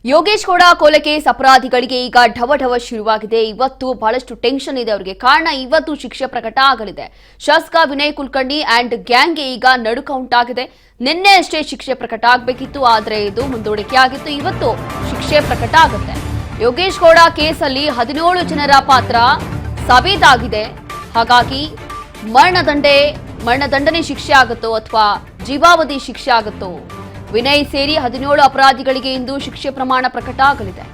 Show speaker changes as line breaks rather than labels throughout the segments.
ಯೋಗೇಶ್ ಗೌಡ ಕೊಲೆ ಕೇಸ್ ಅಪರಾಧಿಗಳಿಗೆ ಈಗ ಢವಢವ ಶುರುವಾಗಿದೆ. ಇವತ್ತು ಬಹಳಷ್ಟು ಟೆನ್ಷನ್ ಇದೆ ಅವರಿಗೆ. ಕಾರಣ ಇವತ್ತು ಶಿಕ್ಷೆ ಪ್ರಕಟ ಆಗಲಿದೆ. ಶಾಸಕ ವಿನಯ್ ಕುಲಕರ್ಣಿ ಅಂಡ್ ಗ್ಯಾಂಗ್ಗೆ ಈಗ ನಡುಕ ಉಂಟಾಗಿದೆ. ನಿನ್ನೆ ಅಷ್ಟೇ ಶಿಕ್ಷೆ ಪ್ರಕಟ ಆಗಬೇಕಿತ್ತು, ಆದರೆ ಇದು ಮುಂದೂಡಿಕೆ ಆಗಿತ್ತು. ಇವತ್ತು ಶಿಕ್ಷೆ ಪ್ರಕಟ ಆಗುತ್ತೆ. ಯೋಗೇಶ್ ಗೌಡ ಕೇಸಲ್ಲಿ 17 ಜನರ ಪಾತ್ರ ಸಾಬೀತಾಗಿದೆ. ಹಾಗಾಗಿ ಮರಣದಂಡನೆ ಶಿಕ್ಷೆ ಆಗುತ್ತೋ ಅಥವಾ ಜೀವಾವಧಿ ಶಿಕ್ಷೆ ಆಗುತ್ತೋ? ವಿನಯ್ ಸೇರಿ 17 ಅಪರಾಧಿಗಳಿಗೆ ಇಂದು ಶಿಕ್ಷೆ ಪ್ರಮಾಣ ಪ್ರಕಟ ಆಗಲಿದೆ.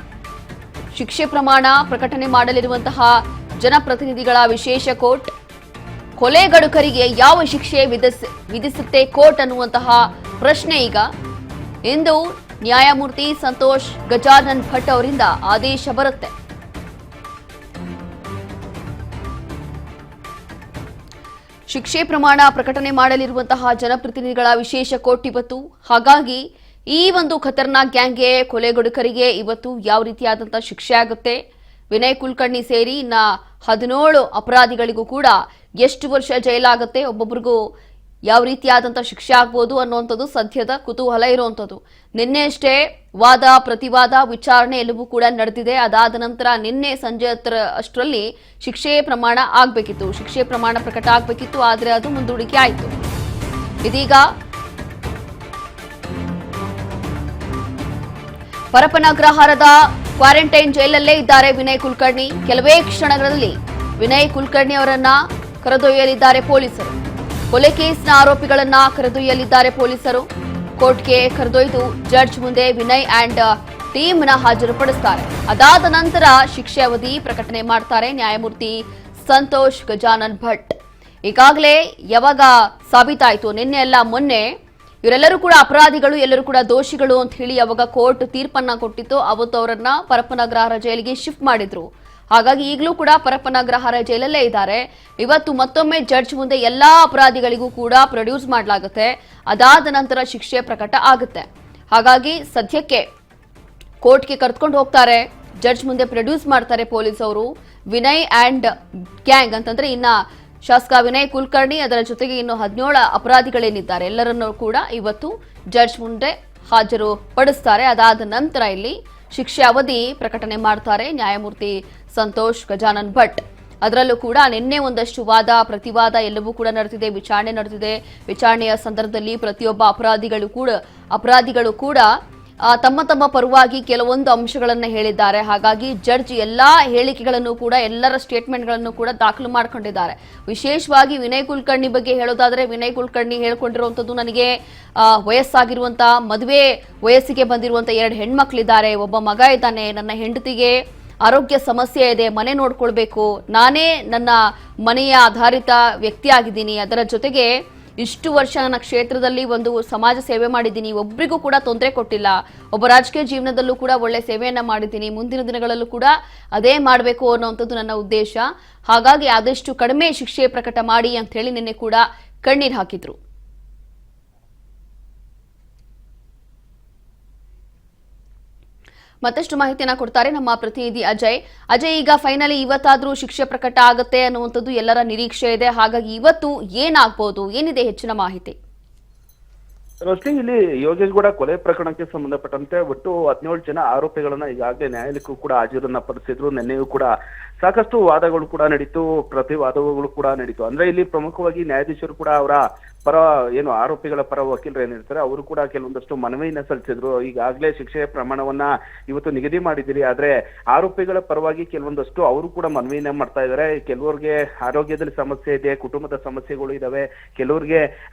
ಶಿಕ್ಷೆ ಪ್ರಮಾಣ ಪ್ರಕಟಣೆ ಮಾಡಲಿರುವಂತಹ ಜನಪ್ರತಿನಿಧಿಗಳ ವಿಶೇಷ ಕೋರ್ಟ್ ಕೊಲೆಗಡುಕರಿಗೆ ಯಾವ ಶಿಕ್ಷೆ ವಿಧಿಸುತ್ತೆ ಕೋರ್ಟ್ ಅನ್ನುವಂತಹ ಪ್ರಶ್ನೆ ಈಗ. ಇಂದು ನ್ಯಾಯಮೂರ್ತಿ ಸಂತೋಷ್ ಗಜಾನನ್ ಭಟ್ ಅವರಿಂದ ಆದೇಶ ಬರುತ್ತೆ. ಶಿಕ್ಷೆ ಪ್ರಮಾಣ ಪ್ರಕಟಣೆ ಮಾಡಲಿರುವಂತಹ ಜನಪ್ರತಿನಿಧಿಗಳ ವಿಶೇಷ ಕೋರ್ಟ್ ಇವತ್ತು. ಹಾಗಾಗಿ ಈ ಒಂದು ಖತರ್ನಾಕ್ ಗ್ಯಾಂಗ್ಗೆ ಕೊಲೆಗಡುಕರಿಗೆ ಇವತ್ತು ಯಾವ ರೀತಿಯಾದಂತಹ ಶಿಕ್ಷೆ ಆಗುತ್ತೆ, ವಿನಯ್ ಕುಲಕರ್ಣಿ ಸೇರಿ ಇನ್ನ 17 ಅಪರಾಧಿಗಳಿಗೂ ಕೂಡ ಎಷ್ಟು ವರ್ಷ ಜೈಲಾಗುತ್ತೆ, ಒಬ್ಬೊಬ್ಬರಿಗೂ ಯಾವ ರೀತಿಯಾದಂತಹ ಶಿಕ್ಷೆ ಆಗ್ಬೋದು ಅನ್ನುವಂಥದ್ದು ಸದ್ಯದ ಕುತೂಹಲ ಇರುವಂಥದ್ದು. ನಿನ್ನೆ ಅಷ್ಟೇ ವಾದ ಪ್ರತಿವಾದ ವಿಚಾರಣೆ ಎಲ್ಲವೂ ಕೂಡ ನಡೆದಿದೆ. ಅದಾದ ನಂತರ ನಿನ್ನೆ ಸಂಜೆ ಅಷ್ಟರಲ್ಲಿ ಶಿಕ್ಷೆ ಪ್ರಮಾಣ ಆಗಬೇಕಿತ್ತು, ಶಿಕ್ಷೆ ಪ್ರಮಾಣ ಪ್ರಕಟ ಆಗಬೇಕಿತ್ತು, ಆದರೆ ಅದು ಮುಂದೂಡಿಕೆ ಆಯಿತು. ಇದೀಗ ಪರಪ್ಪನಗ್ರಹಾರದ ಕ್ವಾರಂಟೈನ್ ಜೈಲಲ್ಲೇ ಇದ್ದಾರೆ ವಿನಯ್ ಕುಲಕರ್ಣಿ. ಕೆಲವೇ ಕ್ಷಣಗಳಲ್ಲಿ ವಿನಯ್ ಕುಲಕರ್ಣಿ ಅವರನ್ನ ಕರೆದೊಯ್ಯಲಿದ್ದಾರೆ ಪೊಲೀಸರು. ಕೊಲೆ ಕೇಸ್ನ ಆರೋಪಿಗಳನ್ನ ಕರೆದೊಯ್ಯಲಿದ್ದಾರೆ ಪೊಲೀಸರು. ಕೋರ್ಟ್ಗೆ ಕರೆದೊಯ್ದು ಜಡ್ಜ್ ಮುಂದೆ ವಿನಯ್ ಅಂಡ್ ಟೀಮ್ನ ಹಾಜರುಪಡಿಸುತ್ತಾರೆ. ಅದಾದ ನಂತರ ಶಿಕ್ಷೆ ಅವಧಿ ಪ್ರಕಟಣೆ ಮಾಡ್ತಾರೆ ನ್ಯಾಯಮೂರ್ತಿ ಸಂತೋಷ್ ಗಜಾನನ್ ಭಟ್. ಈಗಾಗಲೇ ಯಾವಾಗ ಸಾಬೀತಾಯಿತು, ನಿನ್ನೆ ಅಲ್ಲ ಮೊನ್ನೆ, ಇವರೆಲ್ಲರೂ ಕೂಡ ಅಪರಾಧಿಗಳು, ಎಲ್ಲರೂ ಕೂಡ ದೋಷಿಗಳು ಅಂತ ಹೇಳಿ ಯಾವಾಗ ಕೋರ್ಟ್ ತೀರ್ಪನ್ನ ಕೊಟ್ಟಿತ್ತು, ಅವತ್ತು ಅವರನ್ನ ಪರಪ್ಪನಗ್ರಹಾರ ಜೈಲಿಗೆ ಶಿಫ್ಟ್ ಮಾಡಿದ್ರು. ಹಾಗಾಗಿ ಈಗಲೂ ಕೂಡ ಪರಪ್ಪನಗ್ರಹಾರ ಜೈಲಲ್ಲೇ ಇದ್ದಾರೆ. ಇವತ್ತು ಮತ್ತೊಮ್ಮೆ ಜಡ್ಜ್ ಮುಂದೆ ಎಲ್ಲಾ ಅಪರಾಧಿಗಳಿಗೂ ಕೂಡ ಪ್ರೊಡ್ಯೂಸ್ ಮಾಡಲಾಗುತ್ತೆ. ಅದಾದ ನಂತರ ಶಿಕ್ಷೆ ಪ್ರಕಟ ಆಗುತ್ತೆ. ಹಾಗಾಗಿ ಸದ್ಯಕ್ಕೆ ಕೋರ್ಟ್ಗೆ ಕರೆದುಕೊಂಡು ಹೋಗ್ತಾರೆ, ಜಡ್ಜ್ ಮುಂದೆ ಪ್ರೊಡ್ಯೂಸ್ ಮಾಡ್ತಾರೆ ಪೊಲೀಸ್ ಅವರು. ವಿನಯ್ ಅಂಡ್ ಗ್ಯಾಂಗ್ ಅಂತಂದ್ರೆ ಇನ್ನ ಶಾಸಕ ವಿನಯ್ ಕುಲಕರ್ಣಿ, ಅದರ ಜೊತೆಗೆ ಇನ್ನು 17 ಅಪರಾಧಿಗಳೇನಿದ್ದಾರೆ ಎಲ್ಲರನ್ನೂ ಕೂಡ ಇವತ್ತು ಜಡ್ಜ್ ಮುಂದೆ ಹಾಜರು ಪಡಿಸ್ತಾರೆ. ಅದಾದ ನಂತರ ಇಲ್ಲಿ ಶಿಕ್ಷೆ ಅವಧಿ ಪ್ರಕಟಣೆ ಮಾಡ್ತಾರೆ ನ್ಯಾಯಮೂರ್ತಿ ಸಂತೋಷ್ ಗಜಾನನ್ ಭಟ್. ಅದರಲ್ಲೂ ಕೂಡ ನಿನ್ನೆ ಒಂದಷ್ಟು ವಾದ ಪ್ರತಿವಾದ ಎಲ್ಲವೂ ಕೂಡ ನಡೆದಿದೆ, ವಿಚಾರಣೆ ನಡೆದಿದೆ. ವಿಚಾರಣೆಯ ಸಂದರ್ಭದಲ್ಲಿ ಪ್ರತಿಯೊಬ್ಬ ಅಪರಾಧಿಗಳು ಕೂಡ ತಮ್ಮ ತಮ್ಮ ಪರವಾಗಿ ಕೆಲವೊಂದು ಅಂಶಗಳನ್ನು ಹೇಳಿದ್ದಾರೆ. ಹಾಗಾಗಿ ಜಡ್ಜ್ ಎಲ್ಲಾ ಹೇಳಿಕೆಗಳನ್ನು ಕೂಡ, ಎಲ್ಲರ ಸ್ಟೇಟ್ಮೆಂಟ್ಗಳನ್ನು ಕೂಡ ದಾಖಲು ಮಾಡಿಕೊಂಡಿದ್ದಾರೆ. ವಿಶೇಷವಾಗಿ ವಿನಯ್ ಕುಲಕರ್ಣಿ ಬಗ್ಗೆ ಹೇಳೋದಾದ್ರೆ, ವಿನಯ್ ಕುಲಕರ್ಣಿ ಹೇಳ್ಕೊಂಡಿರುವಂತದ್ದು, ನನಗೆ ವಯಸ್ಸಾಗಿರುವಂತಹ ಮದುವೆ ವಯಸ್ಸಿಗೆ ಬಂದಿರುವಂತ 2 ಹೆಣ್ಮಕ್ಳಿದ್ದಾರೆ, ಒಬ್ಬ ಮಗ ಇದ್ದಾನೆ, ನನ್ನ ಹೆಂಡತಿಗೆ ಆರೋಗ್ಯ ಸಮಸ್ಯೆ ಇದೆ, ಮನೆ ನೋಡ್ಕೊಳ್ಬೇಕು, ನಾನೇ ನನ್ನ ಮನೆಯ ಆಧಾರಿತ ವ್ಯಕ್ತಿಯಾಗಿದ್ದೀನಿ, ಅದರ ಜೊತೆಗೆ ಇಷ್ಟು ವರ್ಷ ನನ್ನ ಕ್ಷೇತ್ರದಲ್ಲಿ ಒಂದು ಸಮಾಜ ಸೇವೆ ಮಾಡಿದ್ದೀನಿ, ಒಬ್ಬರಿಗೂ ಕೂಡ ತೊಂದರೆ ಕೊಟ್ಟಿಲ್ಲ, ಒಬ್ಬ ರಾಜಕೀಯ ಜೀವನದಲ್ಲೂ ಕೂಡ ಒಳ್ಳೆ ಸೇವೆಯನ್ನ ಮಾಡಿದ್ದೀನಿ, ಮುಂದಿನ ದಿನಗಳಲ್ಲೂ ಕೂಡ ಅದೇ ಮಾಡಬೇಕು ಅನ್ನೋಂಥದ್ದು ನನ್ನ ಉದ್ದೇಶ. ಹಾಗಾಗಿ ಆದಷ್ಟು ಕಡಿಮೆ ಶಿಕ್ಷೆ ಪ್ರಕಟ ಮಾಡಿ ಅಂತ ಹೇಳಿ ನಿನ್ನೆ ಕೂಡ ಕಣ್ಣೀರು ಹಾಕಿದ್ರು. ಮತ್ತಷ್ಟು ಮಾಹಿತಿಯನ್ನ ಕೊಡ್ತಾರೆ ನಮ್ಮ ಪ್ರತಿನಿಧಿ ಅಜಯ್. ಈಗ ಫೈನಲಿ ಇವತ್ತಾದ್ರೂ ಶಿಕ್ಷೆ ಪ್ರಕಟ ಆಗುತ್ತೆ ಅನ್ನುವಂಥದ್ದು ಎಲ್ಲರ ನಿರೀಕ್ಷೆ ಇದೆ. ಹಾಗಾಗಿ ಇವತ್ತು ಏನಾಗಬಹುದು, ಏನಿದೆ ಹೆಚ್ಚಿನ ಮಾಹಿತಿ?
ರೋಶ್ನಿ, ಇಲ್ಲಿ ಯೋಗೇಶ್ ಗೌಡ ಕೊಲೆ ಪ್ರಕರಣಕ್ಕೆ ಸಂಬಂಧಪಟ್ಟಂತೆ ಒಟ್ಟು 17 ಜನ ಆರೋಪಿಗಳನ್ನ ಈಗಾಗಲೇ ನ್ಯಾಯಾಲಯಕ್ಕೂ ಕೂಡ ಹಾಜರನ್ನ ಪಡಿಸಿದ್ರು. ನಿನ್ನೆಯೂ ಕೂಡ ಸಾಕಷ್ಟು ವಾದಗಳು ಕೂಡ ನಡೀತು, ಪ್ರತಿವಾದಗಳು ಕೂಡ ನಡೀತು. ಅಂದ್ರೆ ಇಲ್ಲಿ ಪ್ರಮುಖವಾಗಿ ನ್ಯಾಯಾಧೀಶರು ಕೂಡ ಅವರ ಪರ ಆರೋಪಿಗಳ ಪರ ವಕೀಲರು ಏನಿರ್ತಾರೆ ಅವರು ಕೂಡ ಕೆಲವೊಂದಷ್ಟು ಮನವಿಯನ್ನ ಸಲ್ಲಿಸಿದ್ರು. ಈಗಾಗಲೇ ಶಿಕ್ಷೆಯ ಪ್ರಮಾಣವನ್ನ ಇವತ್ತು ನಿಗದಿ ಮಾಡಿದ್ದೀರಿ, ಆದ್ರೆ ಆರೋಪಿಗಳ ಪರವಾಗಿ ಕೆಲವೊಂದಷ್ಟು ಅವರು ಕೂಡ ಮನವಿಯನ್ನ ಮಾಡ್ತಾ ಇದ್ದಾರೆ. ಕೆಲವರಿಗೆ ಆರೋಗ್ಯದಲ್ಲಿ ಸಮಸ್ಯೆ ಇದೆ, ಕುಟುಂಬದ ಸಮಸ್ಯೆಗಳು ಇದಾವೆ, ಕೆಲವರಿಗೆ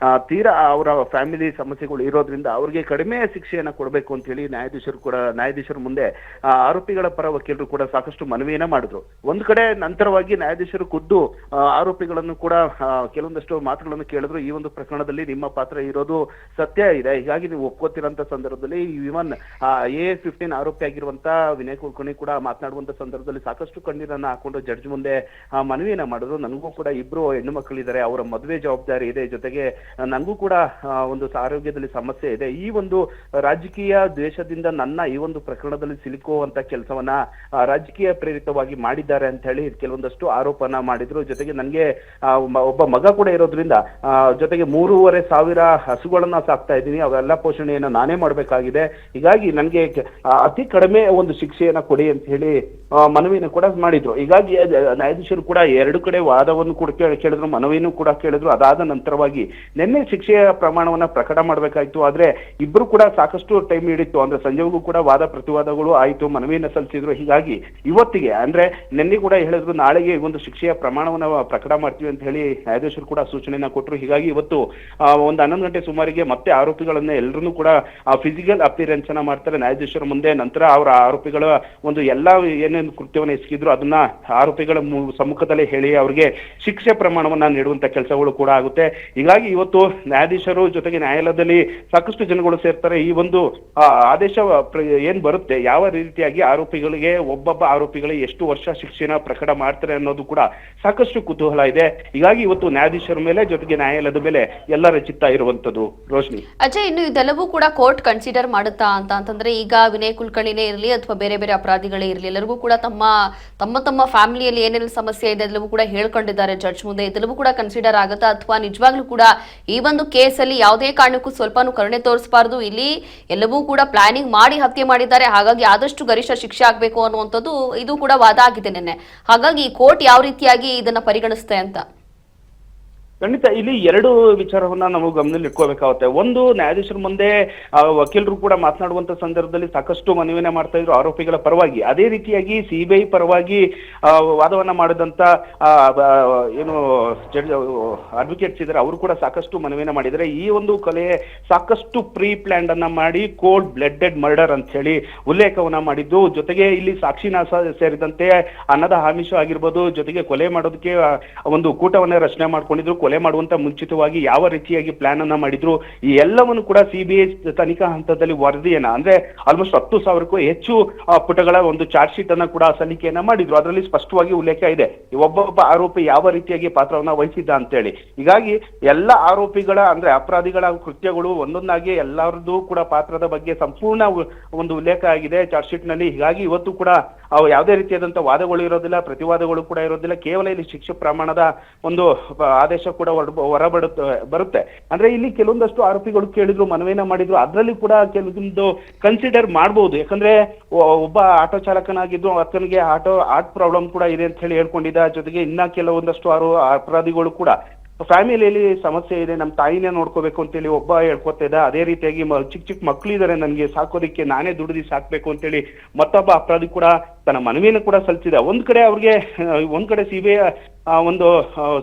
ತೀರಾ ಅವರ ಫ್ಯಾಮಿಲಿ ಸಮಸ್ಯೆಗಳು ಇರೋದ್ರಿಂದ ಅವ್ರಿಗೆ ಕಡಿಮೆ ಶಿಕ್ಷೆಯನ್ನ ಕೊಡಬೇಕು ಅಂತ ಹೇಳಿ ನ್ಯಾಯಾಧೀಶರ ಮುಂದೆ ಆರೋಪಿಗಳ ಪರ ವಕೀಲರು ಕೂಡ ಸಾಕಷ್ಟು ಮನವಿಯನ್ನ ಮಾಡಿದ್ರು. ಒಂದು ಕಡೆ ನಂತರವಾಗಿ ನ್ಯಾಯಾಧೀಶರು ಖುದ್ದು ಆರೋಪಿಗಳನ್ನು ಕೂಡ ಕೆಲವೊಂದಷ್ಟು ಮಾತುಗಳನ್ನು ಕೇಳಿದ್ರು. ಈ ಒಂದು ಪ್ರಕರಣದಲ್ಲಿ ನಿಮ್ಮ ಪಾತ್ರ ಇರೋದು ಸತ್ಯ ಇದೆ, ಹೀಗಾಗಿ ನೀವು ಒಪ್ಕೋತಿರಂತ ಸಂದರ್ಭದಲ್ಲಿ ಇವನ್ AR-15 ಆರೋಪಿ ಆಗಿರುವಂತ ವಿನಯ್ ಕುಲಕರ್ಣಿ ಕೂಡ ಮಾತನಾಡುವಂತ ಸಂದರ್ಭದಲ್ಲಿ ಸಾಕಷ್ಟು ಕಣ್ಣೀರನ್ನ ಹಾಕೊಂಡು ಜಡ್ಜ್ ಮುಂದೆ ಮನವಿಯನ್ನ ಮಾಡಿದ್ರು. ನನಗೂ ಕೂಡ 2 ಹೆಣ್ಣು ಮಕ್ಕಳಿದ್ದಾರೆ, ಅವರ ಮದುವೆ ಜವಾಬ್ದಾರಿ ಇದೆ, ಜೊತೆಗೆ ನನಗೂ ಕೂಡ ಒಂದು ಆರೋಗ್ಯದಲ್ಲಿ ಸಮಸ್ಯೆ ಇದೆ. ಈ ಒಂದು ರಾಜಕೀಯ ದ್ವೇಷದಿಂದ ನನ್ನ ಈ ಒಂದು ಪ್ರಕರಣದಲ್ಲಿ ಸಿಲುಕುವಂತ ಕೆಲಸವನ್ನ ರಾಜಕೀಯ ಪ್ರೇರಿತವಾಗಿ ಮಾಡಿದ್ದಾರೆ ಅಂತ ಹೇಳಿ ಕೆಲವೊಂದಷ್ಟು ಆರೋಪನ ಮಾಡಿದ್ರು. ಜೊತೆಗೆ ನನಗೆ ಒಬ್ಬ ಮಗ ಕೂಡ ಇರೋದ್ರಿಂದ, ಜೊತೆಗೆ 3,500 ಹಸುಗಳನ್ನ ಸಾಕ್ತಾ ಇದ್ದೀನಿ, ಅವೆಲ್ಲ ಪೋಷಣೆಯನ್ನು ನಾನೇ ಮಾಡಬೇಕಾಗಿದೆ. ಹೀಗಾಗಿ ನನಗೆ ಅತಿ ಕಡಿಮೆ ಒಂದು ಶಿಕ್ಷೆಯನ್ನ ಕೊಡಿ ಅಂತ ಹೇಳಿ ಮನವಿಯನ್ನು ಕೂಡ ಮಾಡಿದ್ರು. ಹೀಗಾಗಿ ನ್ಯಾಯಾಧೀಶರು ಕೂಡ ಎರಡು ಕಡೆ ವಾದವನ್ನು ಕೂಡ ಕೇಳಿದ್ರು, ಮನವಿನೂ ಕೂಡ ಕೇಳಿದ್ರು. ಅದಾದ ನಂತರವಾಗಿ ನಿನ್ನೆ ಶಿಕ್ಷೆಯ ಪ್ರಮಾಣವನ್ನ ಪ್ರಕಟ ಮಾಡಬೇಕಾಯ್ತು. ಆದ್ರೆ ಇಬ್ರು ಕೂಡ ಸಾಕಷ್ಟು ಟೈಮ್ ಹಿಡಿತು. ಅಂದ್ರೆ ಸಂಜೆಗೂ ಕೂಡ ವಾದ ಪ್ರತಿವಾದಗಳು ಆಯ್ತು, ಮನವಿಯನ್ನ ಸಲ್ಲಿಸಿದ್ರು. ಹೀಗಾಗಿ ಇವತ್ತಿಗೆ ಅಂದ್ರೆ ನಿನ್ನೆ ಕೂಡ ಹೇಳಿದ್ರು ನಾಳೆಗೆ ಒಂದು ಶಿಕ್ಷೆಯ ಪ್ರಮಾಣವನ್ನ ಪ್ರಕಟ ಮಾಡ್ತೀವಿ ಅಂತ ಹೇಳಿ ನ್ಯಾಯಾಧೀಶರು ಕೂಡ ಸೂಚನೆಯನ್ನ ಕೊಟ್ಟರು. ಹೀಗಾಗಿ ಇವತ್ತು ಒಂದು 11 ಗಂಟೆ ಸುಮಾರಿಗೆ ಮತ್ತೆ ಆರೋಪಿಗಳನ್ನ ಎಲ್ಲರನ್ನೂ ಕೂಡ ಫಿಸಿಕಲ್ ಅಪಿಯರೆನ್ಸ್ ಅನ್ನ ಮಾಡ್ತಾರೆ ನ್ಯಾಯಾಧೀಶರ ಮುಂದೆ. ನಂತರ ಅವರ ಆರೋಪಿಗಳ ಒಂದು ಎಲ್ಲಾ ಏನೇನು ಕೃತ್ಯವನ್ನ ಎಸಗಿದ್ರು ಅದನ್ನ ಆರೋಪಿಗಳ ಸಮ್ಮುಖದಲ್ಲೇ ಹೇಳಿ ಅವರಿಗೆ ಶಿಕ್ಷೆ ಪ್ರಮಾಣವನ್ನ ನೀಡುವಂತ ಕೆಲಸಗಳು ಕೂಡ ಆಗುತ್ತೆ. ಹೀಗಾಗಿ ಇವತ್ತು ನ್ಯಾಯಾಧೀಶರು ಜೊತೆಗೆ ನ್ಯಾಯಾಲಯದಲ್ಲಿ ಸಾಕಷ್ಟು ಜನಗಳು ಸೇರ್ತಾರೆ. ಈ ಒಂದು ಆದೇಶ ಏನ್ ಬರುತ್ತೆ, ಯಾವ ರೀತಿಯಾಗಿ ಆರೋಪಿಗಳಿಗೆ ಒಬ್ಬೊಬ್ಬ ಆರೋಪಿಗಳಿಗೆ ಎಷ್ಟು ವರ್ಷ ಶಿಕ್ಷೆನ ಪ್ರಕಟ ಮಾಡ್ತಾರೆ ಅನ್ನೋದು ಕೂಡ ಸಾಕಷ್ಟು ಕುತೂಹಲ ಇದೆ. ಹೀಗಾಗಿ ಇವತ್ತು ನ್ಯಾಯಾಧೀಶರ ಮೇಲೆ ಜೊತೆಗೆ ನ್ಯಾಯಾಲಯದ ಮೇಲೆ ಎಲ್ಲರ ಚಿತ್ತ ಇರುವಂತದ್ದು. ರೋಶ್ನಿ,
ಅಜಯ್, ಇನ್ನು ಇದೆಲ್ಲವೂ ಕೂಡ ಕೋರ್ಟ್ ಕನ್ಸಿಡರ್ ಮಾಡುತ್ತಾ ಅಂತಂದ್ರೆ ಈಗ ವಿನಯ್ ಕುಲಕರ್ಣಿನೇ ಇರಲಿ ಅಥವಾ ಬೇರೆ ಬೇರೆ ಅಪರಾಧಿಗಳೇ ಇರಲಿ, ಎಲ್ಲರಿಗೂ ಕೂಡ ತಮ್ಮ ಫ್ಯಾಮಿಲಿಯಲ್ಲಿ ಏನೆಲ್ಲ ಸಮಸ್ಯೆ ಇದೆ ಅದೆಲ್ಲವೂ ಕೂಡ ಹೇಳ್ಕೊಂಡಿದ್ದಾರೆ ಜಡ್ಜ್ ಮುಂದೆ. ಇದೆಲ್ಲವೂ ಕೂಡ ಕನ್ಸಿಡರ್ ಆಗುತ್ತಾ ಅಥವಾ ನಿಜವಾಗ್ಲೂ ಕೂಡ ಈ ಒಂದು ಕೇಸಲ್ಲಿ ಯಾವುದೇ ಕಾರಣಕ್ಕೂ ಸ್ವಲ್ಪನೂ ಕರುಣೆ ತೋರಿಸಬಾರ್ದು, ಇಲ್ಲಿ ಎಲ್ಲವೂ ಕೂಡ ಪ್ಲಾನಿಂಗ್ ಮಾಡಿ ಹತ್ಯೆ ಮಾಡಿದ್ದಾರೆ, ಹಾಗಾಗಿ ಆದಷ್ಟು ಗರಿಷ್ಠ ಶಿಕ್ಷೆ ಆಗಬೇಕು ಅನ್ನುವಂಥದ್ದು ಇದು ಕೂಡ ವಾದ ಆಗಿದೆ ನಿನ್ನೆ. ಹಾಗಾಗಿ ಕೋರ್ಟ್ ಯಾವ ರೀತಿಯಾಗಿ ಇದನ್ನ ಪರಿಗಣಿಸುತ್ತೆ ಅಂತ?
ಖಂಡಿತ ಇಲ್ಲಿ ಎರಡು ವಿಚಾರವನ್ನ ನಾವು ಗಮನದಲ್ಲಿ ಇಟ್ಕೋಬೇಕಾಗುತ್ತೆ. ಒಂದು, ನ್ಯಾಯಾಧೀಶರ ಮುಂದೆ ವಕೀಲರು ಕೂಡ ಮಾತನಾಡುವಂತ ಸಂದರ್ಭದಲ್ಲಿ ಸಾಕಷ್ಟು ಮನವಿಯನ್ನ ಮಾಡ್ತಾ ಇದ್ರು ಆರೋಪಿಗಳ ಪರವಾಗಿ. ಅದೇ ರೀತಿಯಾಗಿ ಸಿಬಿಐ ಪರವಾಗಿ ವಾದವನ್ನ ಮಾಡಿದಂತ ಏನು ಅಡ್ವೊಕೇಟ್ಸ್ ಇದ್ದಾರೆ ಅವರು ಕೂಡ ಸಾಕಷ್ಟು ಮನವಿಯನ್ನ ಮಾಡಿದ್ದಾರೆ. ಈ ಒಂದು ಕೊಲೆ ಸಾಕಷ್ಟು ಪ್ರೀ ಪ್ಲಾನ್ ಅನ್ನ ಮಾಡಿ ಕೋಲ್ಡ್ ಬ್ಲಡೆಡ್ ಮರ್ಡರ್ ಅಂತ ಹೇಳಿ ಉಲ್ಲೇಖವನ್ನ ಮಾಡಿದ್ದು. ಜೊತೆಗೆ ಇಲ್ಲಿ ಸಾಕ್ಷಿನಾಶ ಸೇರಿದಂತೆ ಅನ್ನದ ಆಮಿಷ ಆಗಿರ್ಬೋದು, ಜೊತೆಗೆ ಕೊಲೆ ಮಾಡೋದಕ್ಕೆ ಒಂದು ಕೂಟವನ್ನ ರಚನೆ ಮಾಡ್ಕೊಂಡಿದ್ರು. ಕೊಲೆ ಮಾಡುವಂತ ಮುಂಚಿತವಾಗಿ ಯಾವ ರೀತಿಯಾಗಿ ಪ್ಲಾನ್ ಅನ್ನ ಮಾಡಿದ್ರು, ಈ ಎಲ್ಲವನ್ನು ಕೂಡ ಸಿಬಿಐ ತನಿಖಾ ಹಂತದಲ್ಲಿ ವರದಿಯನ್ನ ಅಂದ್ರೆ ಆಲ್ಮೋಸ್ಟ್ 10,000ಕ್ಕೂ ಹೆಚ್ಚು ಪುಟಗಳ ಒಂದು ಚಾರ್ಜ್ ಶೀಟ್ ಅನ್ನ ಕೂಡ ಸಲ್ಲಿಕೆಯನ್ನ ಮಾಡಿದ್ರು. ಅದರಲ್ಲಿ ಸ್ಪಷ್ಟವಾಗಿ ಉಲ್ಲೇಖ ಇದೆ ಒಬ್ಬೊಬ್ಬ ಆರೋಪಿ ಯಾವ ರೀತಿಯಾಗಿ ಪಾತ್ರವನ್ನ ವಹಿಸಿದ್ದ ಅಂತ ಹೇಳಿ. ಹೀಗಾಗಿ ಎಲ್ಲ ಆರೋಪಿಗಳ ಅಂದ್ರೆ ಅಪರಾಧಿಗಳ ಕೃತ್ಯಗಳು ಒಂದೊಂದಾಗಿ ಎಲ್ಲರದ್ದು ಕೂಡ ಪಾತ್ರದ ಬಗ್ಗೆ ಸಂಪೂರ್ಣ ಒಂದು ಉಲ್ಲೇಖ ಆಗಿದೆ ಚಾರ್ಜ್ ಶೀಟ್ ನಲ್ಲಿ. ಹೀಗಾಗಿ ಇವತ್ತು ಕೂಡ ಯಾವುದೇ ರೀತಿಯಾದಂತಹ ವಾದಗಳು ಇರೋದಿಲ್ಲ, ಪ್ರತಿವಾದಗಳು ಕೂಡ ಇರೋದಿಲ್ಲ. ಕೇವಲ ಇಲ್ಲಿ ಶಿಕ್ಷೆ ಪ್ರಮಾಣದ ಒಂದು ಆದೇಶ ಕೂಡ ಬರುತ್ತೆ. ಅಂದ್ರೆ ಇಲ್ಲಿ ಕೆಲವೊಂದಷ್ಟು ಆರೋಪಿಗಳು ಕೇಳಿದ್ರು, ಮನವಿಯನ್ನ ಮಾಡಿದ್ರು, ಅದರಲ್ಲಿ ಕೂಡ ಕೆಲವೊಂದು ಕನ್ಸಿಡರ್ ಮಾಡಬಹುದು. ಯಾಕಂದ್ರೆ ಒಬ್ಬ ಆಟೋ ಚಾಲಕನಾಗಿದ್ದು ಆತನಿಗೆ ಹಾರ್ಟ್ ಪ್ರಾಬ್ಲಮ್ ಕೂಡ ಇದೆ ಅಂತ ಹೇಳಿ ಹೇಳ್ಕೊಂಡಿದ್ದ. ಜೊತೆಗೆ ಇನ್ನ ಕೆಲವೊಂದಷ್ಟು ಅಪರಾಧಿಗಳು ಕೂಡ ಫ್ಯಾಮಿಲಿಯಲ್ಲಿ ಸಮಸ್ಯೆ ಇದೆ, ನಮ್ಮ ತಾಯಿನೇ ನೋಡ್ಕೋಬೇಕು ಅಂತೇಳಿ ಒಬ್ಬ ಹೇಳ್ಕೊತಾ ಇದ್ದ. ಅದೇ ರೀತಿಯಾಗಿ ಚಿಕ್ಕ ಮಕ್ಳು ಇದಾರೆ, ನನಗೆ ಸಾಕೋದಿಕ್ಕೆ ನಾನೇ ದುಡಿದು ಸಾಕ್ಬೇಕು ಅಂತೇಳಿ ಮತ್ತೊಬ್ಬ ಅಪರಾಧಿ ಕೂಡ ತನ್ನ ಮನವಿಯನ್ನು ಕೂಡ ಸಲ್ಲಿಸಿದ. ಒಂದ್ ಕಡೆ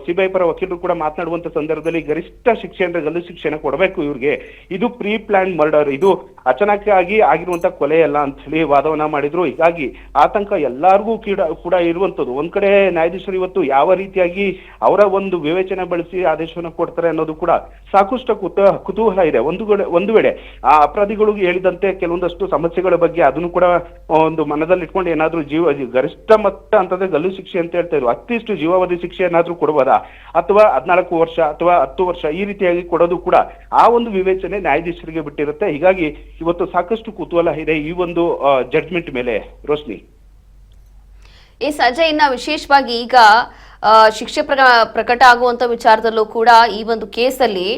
ಸಿಬಿಐ ಪರ ವಕೀಲರು ಕೂಡ ಮಾತನಾಡುವಂತ ಸಂದರ್ಭದಲ್ಲಿ ಗರಿಷ್ಠ ಶಿಕ್ಷೆ ಅಂದ್ರೆ ಗಲ್ಲು ಶಿಕ್ಷೆನ ಕೊಡಬೇಕು ಇವ್ರಿಗೆ, ಇದು ಪ್ರೀ ಪ್ಲಾನ್ ಮರ್ಡರ್, ಇದು ಅಚಾನಕ್ ಆಗಿ ಆಗಿರುವಂತ ಕೊಲೆ ಅಲ್ಲ ಅಂತ ಹೇಳಿ ವಾದವನ್ನ ಮಾಡಿದ್ರು. ಹೀಗಾಗಿ ಆತಂಕ ಎಲ್ಲಾರ್ಗೂ ಕೂಡ ಇರುವಂತದ್ದು. ಒಂದ್ ಕಡೆ ನ್ಯಾಯಾಧೀಶರು ಇವತ್ತು ಯಾವ ರೀತಿಯಾಗಿ ಅವರ ಒಂದು ವಿವೇಚನೆ ಬಳಸಿ ಆದೇಶವನ್ನು ಕೊಡ್ತಾರೆ ಅನ್ನೋದು ಕೂಡ ಸಾಕಷ್ಟು ಕುತೂಹಲ ಇದೆ. ಒಂದು ವೇಳೆ ಆ ಅಪರಾಧಿಗಳು ಹೇಳಿದಂತೆ ಕೆಲವೊಂದಷ್ಟು ಸಮಸ್ಯೆಗಳ ಬಗ್ಗೆ ಅದನ್ನು ಕೂಡ ಒಂದು ಮನದಲ್ಲಿ ಇಟ್ಕೊಂಡು ಏನಾದ್ರೂ ಗರಿಷ್ಠ ಮಟ್ಟ ಅಂತಂದ್ರೆ ಗಲ್ಲು ಶಿಕ್ಷೆ ಅಂತ ಹೇಳ್ತಾ ಇದ್ರು, ಅತಿಷ್ಟು ಜೀವಾವಧಿ ಶಿಕ್ಷೆ ಏನಾದ್ರೂ ಕೊಡಬಹುದಾ, ಅಥವಾ 14 ವರ್ಷ ಅಥವಾ 10 ವರ್ಷ ಈ ರೀತಿಯಾಗಿ ಕೊಡೋದು ಕೂಡ ಆ ಒಂದು ವಿವೇಚನೆ ನ್ಯಾಯಾಧೀಶರಿಗೆ ಬಿಟ್ಟಿರುತ್ತೆ. ಹೀಗಾಗಿ ಇವತ್ತು ಸಾಕಷ್ಟು ಕುತೂಹಲ ಇದೆ ಈ ಒಂದು ಜಡ್ಜ್ಮೆಂಟ್ ಮೇಲೆ. ರೋಶ್ನಿ,
ಈ ಅಜಯ್, ಇನ್ನ ವಿಶೇಷವಾಗಿ ಈಗ ಶಿಕ್ಷೆ ಪ್ರಕಟ ಆಗುವಂತ ವಿಚಾರದಲ್ಲೂ ಕೂಡ ಈ ಒಂದು ಕೇಸಲ್ಲಿ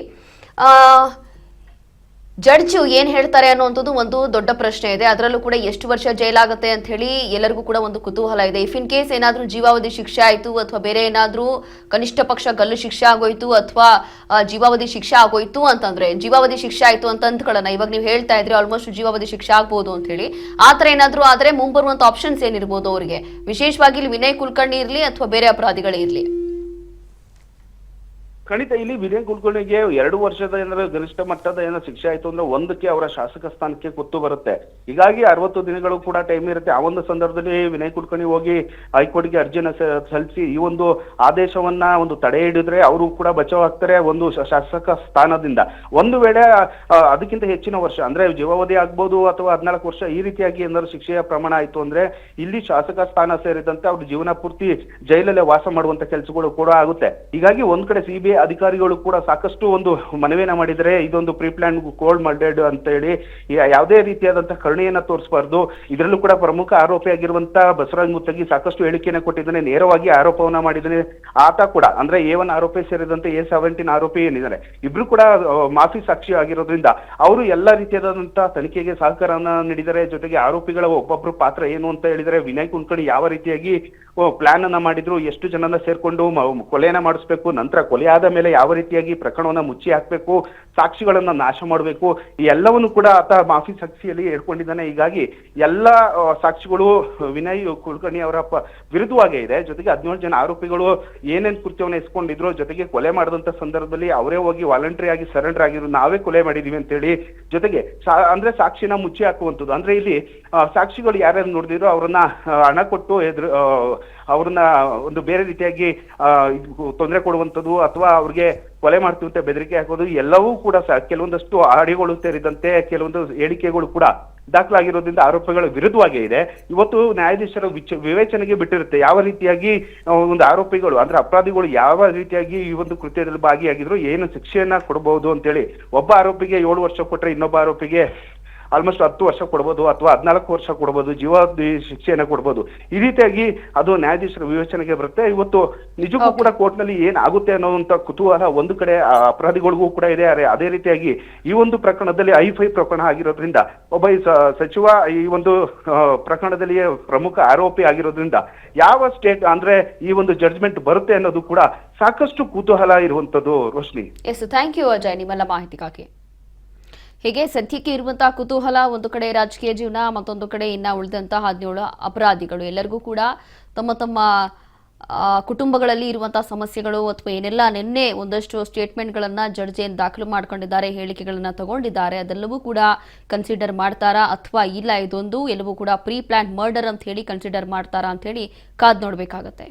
ಜಡ್ಜ್ ಏನ್ ಹೇಳ್ತಾರೆ ಅನ್ನುವಂಥದ್ದು ಒಂದು ದೊಡ್ಡ ಪ್ರಶ್ನೆ ಇದೆ. ಅದರಲ್ಲೂ ಕೂಡ ಎಷ್ಟು ವರ್ಷ ಜೈಲಾಗುತ್ತೆ ಅಂತ ಹೇಳಿ ಎಲ್ಲರಿಗೂ ಕೂಡ ಒಂದು ಕುತೂಹಲ ಇದೆ. ಇಫ್ ಇನ್ ಕೇಸ್ ಏನಾದ್ರೂ ಜೀವಾವಧಿ ಶಿಕ್ಷೆ ಆಯ್ತು ಅಥವಾ ಬೇರೆ ಏನಾದ್ರೂ ಕನಿಷ್ಠ ಪಕ್ಷ ಗಲ್ಲು ಶಿಕ್ಷೆ ಆಗೋಯ್ತು ಅಥವಾ ಜೀವಾವಧಿ ಶಿಕ್ಷೆ ಆಗೋಯ್ತು ಅಂತಂದ್ರೆ, ಜೀವಾವಧಿ ಶಿಕ್ಷೆ ಆಯ್ತು ಅಂತ ಅಂದ್ಕೊಳ್ಳೋಣ, ಇವಾಗ ನೀವು ಹೇಳ್ತಾ ಇದ್ರಿ ಆಲ್ಮೋಸ್ಟ್ ಜೀವಾವಧಿ ಶಿಕ್ಷೆ ಆಗ್ಬೋದು ಅಂತ ಹೇಳಿ, ಆತರ ಏನಾದ್ರೂ ಆದ್ರೆ ಮುಂಬರುವಂತ ಆಪ್ಷನ್ಸ್ ಏನಿರ್ಬೋದು ಅವರಿಗೆ, ವಿಶೇಷವಾಗಿ ಇಲ್ಲಿ ವಿನಯ್ ಕುಲಕರ್ಣಿ ಇರ್ಲಿ ಅಥವಾ ಬೇರೆ ಅಪರಾಧಿಗಳೇ ಇರ್ಲಿ?
ಖಂಡಿತ ಇಲ್ಲಿ ವಿನಯ್ ಕುಲಕರ್ಣಿಗೆ 2 ವರ್ಷದ ಏನಾದ್ರು ಗರಿಷ್ಠ ಮಟ್ಟದ ಏನೋ ಶಿಕ್ಷೆ ಆಯ್ತು ಅಂದ್ರೆ ಒಂದಕ್ಕೆ ಅವರ ಶಾಸಕ ಸ್ಥಾನಕ್ಕೆ ಕುತ್ತು ಬರುತ್ತೆ. ಹೀಗಾಗಿ 60 ದಿನಗಳು ಕೂಡ ಟೈಮ್ ಇರುತ್ತೆ. ಆ ಒಂದು ಸಂದರ್ಭದಲ್ಲಿ ವಿನಯ್ ಕುಲಕರ್ಣಿ ಹೋಗಿ ಹೈಕೋರ್ಟ್ಗೆ ಅರ್ಜಿನ ಸಲ್ಲಿಸಿ ಈ ಒಂದು ಆದೇಶವನ್ನ ಒಂದು ತಡೆ ಹಿಡಿದ್ರೆ ಅವರು ಕೂಡ ಬಚಾವ್ ಆಗ್ತಾರೆ ಒಂದು ಶಾಸಕ ಸ್ಥಾನದಿಂದ. ಒಂದು ವೇಳೆ ಅದಕ್ಕಿಂತ ಹೆಚ್ಚಿನ ವರ್ಷ ಅಂದ್ರೆ ಜೀವಾವಧಿ ಆಗ್ಬೋದು ಅಥವಾ 14 ವರ್ಷ ಈ ರೀತಿಯಾಗಿ ಏನಾದ್ರು ಶಿಕ್ಷೆಯ ಪ್ರಮಾಣ ಆಯ್ತು ಅಂದ್ರೆ ಇಲ್ಲಿ ಶಾಸಕ ಸ್ಥಾನ ಸೇರಿದಂತೆ ಅವ್ರು ಜೀವನ ಪೂರ್ತಿ ಜೈಲಲ್ಲೇ ವಾಸ ಮಾಡುವಂತ ಕೆಲಸಗಳು ಕೂಡ ಆಗುತ್ತೆ. ಹೀಗಾಗಿ ಒಂದ್ ಕಡೆ ಸಿಬಿಐ ಅಧಿಕಾರಿಗಳು ಕೂಡ ಸಾಕಷ್ಟು ಒಂದು ಮನವಿಯನ್ನ ಮಾಡಿದರೆ ಇದೊಂದು ಪ್ರೀ ಪ್ಲಾನ್ ಕೋಲ್ಡ್ ಮರ್ಡರ್ಡ್ ಅಂತ ಹೇಳಿ ಯಾವುದೇ ರೀತಿಯಾದಂತಹ ಕರುಣೆಯನ್ನ ತೋರಿಸಬಾರ್ದು. ಇದರಲ್ಲೂ ಕೂಡ ಪ್ರಮುಖ ಆರೋಪಿಯಾಗಿರುವಂತ ಬಸವರಾಜ್ ಮುತ್ತಗಿ ಸಾಕಷ್ಟು ಹೇಳಿಕೆಯನ್ನ ಕೊಟ್ಟಿದ್ದಾನೆ, ನೇರವಾಗಿ ಆರೋಪವನ್ನ ಮಾಡಿದ್ದಾನೆ. ಆತ ಕೂಡ ಅಂದ್ರೆ A1 ಆರೋಪಿ ಸೇರಿದಂತೆ A17 ಆರೋಪಿ ಏನಿದ್ದಾರೆ ಇಬ್ರು ಕೂಡ ಮಾಫಿ ಸಾಕ್ಷಿ ಆಗಿರೋದ್ರಿಂದ ಅವರು ಎಲ್ಲಾ ರೀತಿಯಾದಂತಹ ತನಿಖೆಗೆ ಸಹಕಾರವನ್ನ ನೀಡಿದ್ದಾರೆ. ಜೊತೆಗೆ ಆರೋಪಿಗಳ ಒಬ್ಬೊಬ್ರು ಪಾತ್ರ ಏನು ಅಂತ ಹೇಳಿದರೆ ವಿನಯ್ ಕುಲಕರ್ಣಿ ಯಾವ ರೀತಿಯಾಗಿ ಪ್ಲಾನ್ ಅನ್ನ ಮಾಡಿದ್ರು, ಎಷ್ಟು ಜನನ ಸೇರ್ಕೊಂಡು ಕೊಲೆಯನ್ನ ಮಾಡಿಸ್ಬೇಕು, ನಂತರ ಕೊಲೆ ಆದ ಮೇಲೆ ಯಾವ ರೀತಿಯಾಗಿ ಪ್ರಕರಣವನ್ನ ಮುಚ್ಚಿ ಹಾಕ್ಬೇಕು, ಸಾಕ್ಷಿಗಳನ್ನ ನಾಶ ಮಾಡಬೇಕು, ಈ ಎಲ್ಲವನ್ನು ಕೂಡ ಆತ ಮಾಫಿ ಸಾಕ್ಷಿಯಲ್ಲಿ ಹೇಳ್ಕೊಂಡಿದ್ದಾನೆ. ಹೀಗಾಗಿ ಎಲ್ಲ ಸಾಕ್ಷಿಗಳು ವಿನಯ್ ಕುಲಕರ್ಣಿ ಅವರ ವಿರುದ್ಧವಾಗೇ ಇದೆ. ಜೊತೆಗೆ 17 ಜನ ಆರೋಪಿಗಳು ಏನೇನ್ ಕೃತ್ಯವನ್ನ ಎಸ್ಕೊಂಡಿದ್ರು, ಜೊತೆಗೆ ಕೊಲೆ ಮಾಡಿದಂತ ಸಂದರ್ಭದಲ್ಲಿ ಅವರೇ ಹೋಗಿ ವಾಲಂಟರಿ ಆಗಿ ಸರೆಂಡರ್ ಆಗಿದ್ರು, ನಾವೇ ಕೊಲೆ ಮಾಡಿದೀವಿ ಅಂತ ಹೇಳಿ, ಜೊತೆಗೆ ಅಂದ್ರೆ ಸಾಕ್ಷಿನ ಮುಚ್ಚಿ ಹಾಕುವಂಥದ್ದು. ಅಂದ್ರೆ ಇಲ್ಲಿ ಸಾಕ್ಷಿಗಳು ಯಾರ್ಯಾರು ನೋಡಿದ್ರು ಅವರನ್ನ ಹಣ ಕೊಟ್ಟು ಅವ್ರನ್ನ ಒಂದು ಬೇರೆ ರೀತಿಯಾಗಿ ತೊಂದರೆ ಕೊಡುವಂಥದ್ದು ಅಥವಾ ಅವ್ರಿಗೆ ಕೊಲೆ ಮಾಡ್ತೀವಿ ಅಂತ ಬೆದರಿಕೆ ಹಾಕೋದು ಎಲ್ಲವೂ ಕೂಡ ಕೆಲವೊಂದಷ್ಟು ಆಡಿಯೋಗಳು ಸೇರಿದಂತೆ ಕೆಲವೊಂದು ಹೇಳಿಕೆಗಳು ಕೂಡ ದಾಖಲಾಗಿರೋದ್ರಿಂದ ಆರೋಪಿಗಳ ವಿರುದ್ಧವಾಗೇ ಇದೆ. ಇವತ್ತು ನ್ಯಾಯಾಧೀಶರ ವಿವೇಚನೆಗೆ ಬಿಟ್ಟಿರುತ್ತೆ ಯಾವ ರೀತಿಯಾಗಿ ಒಂದು ಆರೋಪಿಗಳು ಅಂದ್ರೆ ಅಪರಾಧಿಗಳು ಯಾವ ರೀತಿಯಾಗಿ ಈ ಒಂದು ಕೃತ್ಯದಲ್ಲಿ ಭಾಗಿಯಾಗಿದ್ರು, ಏನು ಶಿಕ್ಷೆಯನ್ನ ಕೊಡಬಹುದು ಅಂತೇಳಿ. ಒಬ್ಬ ಆರೋಪಿಗೆ 7 ವರ್ಷ ಕೊಟ್ಟರೆ ಇನ್ನೊಬ್ಬ ಆರೋಪಿಗೆ ಆಲ್ಮೋಸ್ಟ್ 10 ವರ್ಷ ಕೊಡ್ಬೋದು ಅಥವಾ 14 ವರ್ಷ ಕೊಡ್ಬೋದು, ಜೀವಾವಧಿ ಶಿಕ್ಷೆಯನ್ನ ಕೊಡ್ಬೋದು. ಈ ರೀತಿಯಾಗಿ ಅದು ನ್ಯಾಯಾಧೀಶರ ವಿವೇಚನೆಗೆ ಬರುತ್ತೆ. ಇವತ್ತು ನಿಜಕ್ಕೂ ಕೂಡ ಕೋರ್ಟ್ನಲ್ಲಿ ಏನಾಗುತ್ತೆ ಅನ್ನೋಂಥ ಕುತೂಹಲ ಒಂದು ಕಡೆ ಅಪರಾಧಿಗಳಿಗೂ ಕೂಡ ಇದೆ. ಅದೇ ರೀತಿಯಾಗಿ ಈ ಒಂದು ಪ್ರಕರಣದಲ್ಲಿ I5 ಪ್ರಕರಣ ಆಗಿರೋದ್ರಿಂದ ಒಬ್ಬ ಸಚಿವ ಈ ಒಂದು ಪ್ರಕರಣದಲ್ಲಿ ಪ್ರಮುಖ ಆರೋಪಿ ಆಗಿರೋದ್ರಿಂದ ಯಾವ ಸ್ಟೇಟ್ ಅಂದ್ರೆ ಈ ಒಂದು ಜಡ್ಜ್ಮೆಂಟ್ ಬರುತ್ತೆ ಅನ್ನೋದು ಕೂಡ ಸಾಕಷ್ಟು ಕುತೂಹಲ ಇರುವಂತದ್ದು. Roshni,
yes, thank you Ajay ನಿಮ್ಮೆಲ್ಲ ಮಾಹಿತಿಗಾಗಿ. ಹೀಗೆ ಸದ್ಯಕ್ಕೆ ಇರುವಂತಹ ಕುತೂಹಲ ಒಂದು ಕಡೆ ರಾಜಕೀಯ ಜೀವನ, ಮತ್ತೊಂದು ಕಡೆ ಇನ್ನ ಉಳಿದಂತಹ 17 ಅಪರಾಧಿಗಳು ಎಲ್ಲರಿಗೂ ಕೂಡ ತಮ್ಮ ತಮ್ಮ ಕುಟುಂಬಗಳಲ್ಲಿ ಇರುವಂತಹ ಸಮಸ್ಯೆಗಳು ಅಥವಾ ಏನೆಲ್ಲ ನಿನ್ನೆ ಒಂದಷ್ಟು ಸ್ಟೇಟ್ಮೆಂಟ್ಗಳನ್ನ ಜಡ್ಜ್ ಏನ್ ದಾಖಲು ಮಾಡ್ಕೊಂಡಿದ್ದಾರೆ, ಹೇಳಿಕೆಗಳನ್ನ ತಗೊಂಡಿದ್ದಾರೆ, ಅದೆಲ್ಲವೂ ಕೂಡ ಕನ್ಸಿಡರ್ ಮಾಡ್ತಾರಾ ಅಥವಾ ಇಲ್ಲ ಇದೊಂದು ಎಲ್ಲವೂ ಕೂಡ ಪ್ರೀ ಪ್ಲಾನ್ ಮರ್ಡರ್ ಅಂತ ಹೇಳಿ ಕನ್ಸಿಡರ್ ಮಾಡ್ತಾರಾ ಅಂತ ಹೇಳಿ ಕಾದ್ ನೋಡ್ಬೇಕಾಗತ್ತೆ.